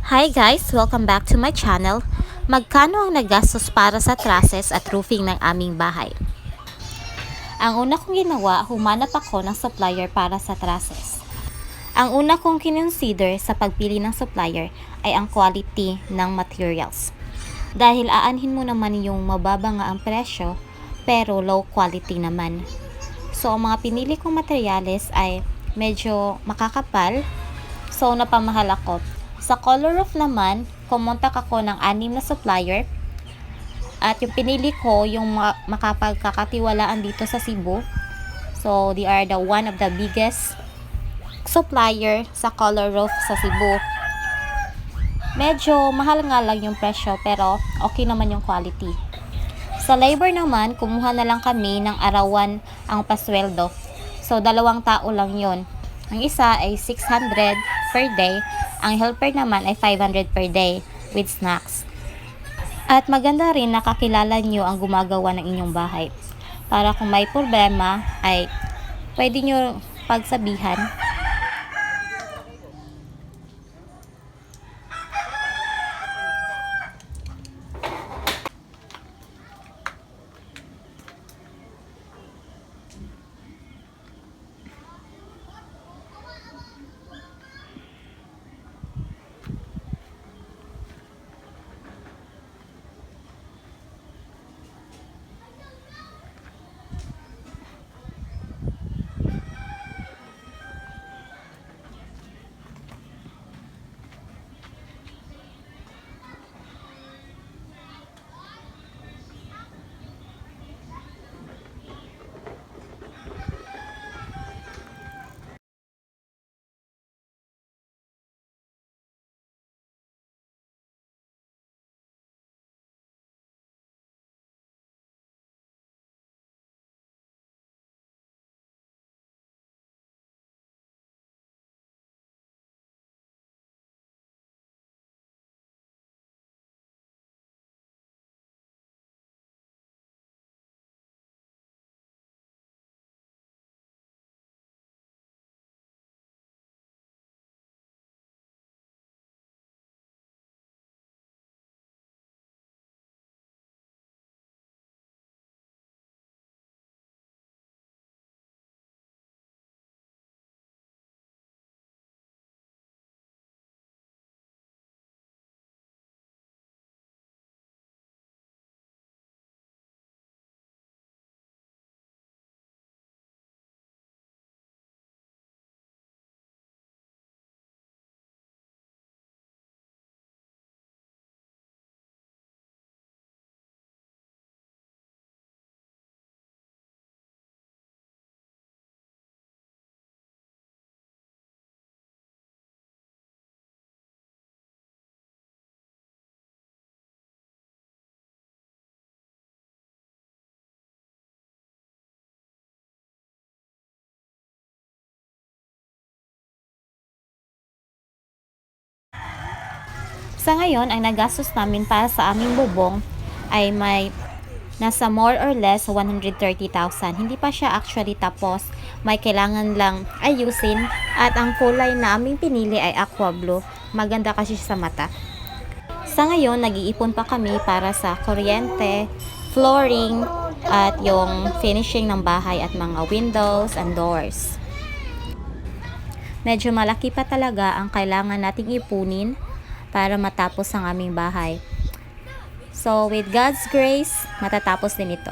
Hi guys! Welcome back to my channel. Magkano ang nagastos para sa trusses at roofing ng aming bahay? Ang una kong ginawa, humanap ako ng supplier para sa trusses. Ang una kong kinonsider sa pagpili ng supplier ay ang quality ng materials. Dahil aanhin mo naman yung mababa nga ang presyo, pero low quality naman. So, ang mga pinili kong materyales ay medyo makakapal. So, napamahal ako. Sa color roof naman, kumontak ako ng 6 na supplier. At yung pinili ko, yung makapagkakatiwalaan dito sa Cebu. So, they are one of the biggest supplier sa color roof sa Cebu. Medyo mahal nga lang yung presyo, pero okay naman yung quality. Sa labor naman, kumuha na lang kami ng arawan ang pasweldo. So, 2 tao lang yon. Ang isa ay 600 per day. Ang helper naman ay 500 per day with snacks. At maganda rin nakakilala nyo ang gumagawa ng inyong bahay. Para kung may problema ay pwede nyo pagsabihan. Sa ngayon, ang nagastos namin para sa aming bubong ay may nasa more or less 130,000. Hindi pa siya actually tapos. May kailangan lang ayusin at ang kulay na aming pinili ay aqua blue. Maganda kasi siya sa mata. Sa ngayon, nag-iipon pa kami para sa kuryente, flooring, at yung finishing ng bahay at mga windows and doors. Medyo malaki pa talaga ang kailangan nating ipunin para matapos ang aming bahay. So, with God's grace, matatapos din ito.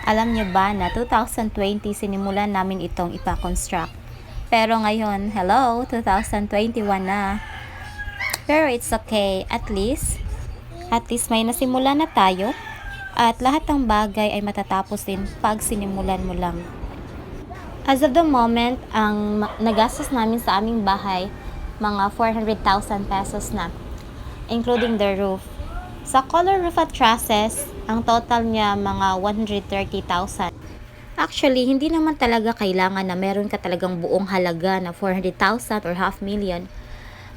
Alam nyo ba na 2020 sinimulan namin itong ipa-construct. Pero ngayon, hello, 2021 na. Pero it's okay, at least may nasimulan na tayo. At lahat ng bagay ay matatapos din pag sinimulan mo lang. As of the moment, ang nagastos namin sa aming bahay, mga 400,000 pesos na, including the roof. Sa color roof at trusses, ang total niya mga 130,000. Actually, hindi naman talaga kailangan na meron ka talagang buong halaga na 400,000 or half million.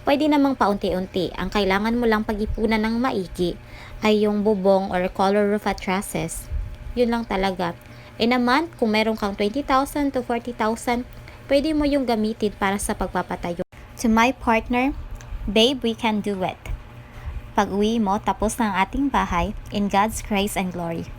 Pwede namang paunti-unti. Ang kailangan mo lang pag-ipunan ng maigi ay yung bubong or color roof at trusses. Yun lang talaga. In a month, kung meron kang 20,000 to 40,000, pwede mo yung gamitin para sa pagpapatayo. To my partner, Babe, we can do it. Pag uwi mo, tapos na ang ating bahay in God's grace and glory.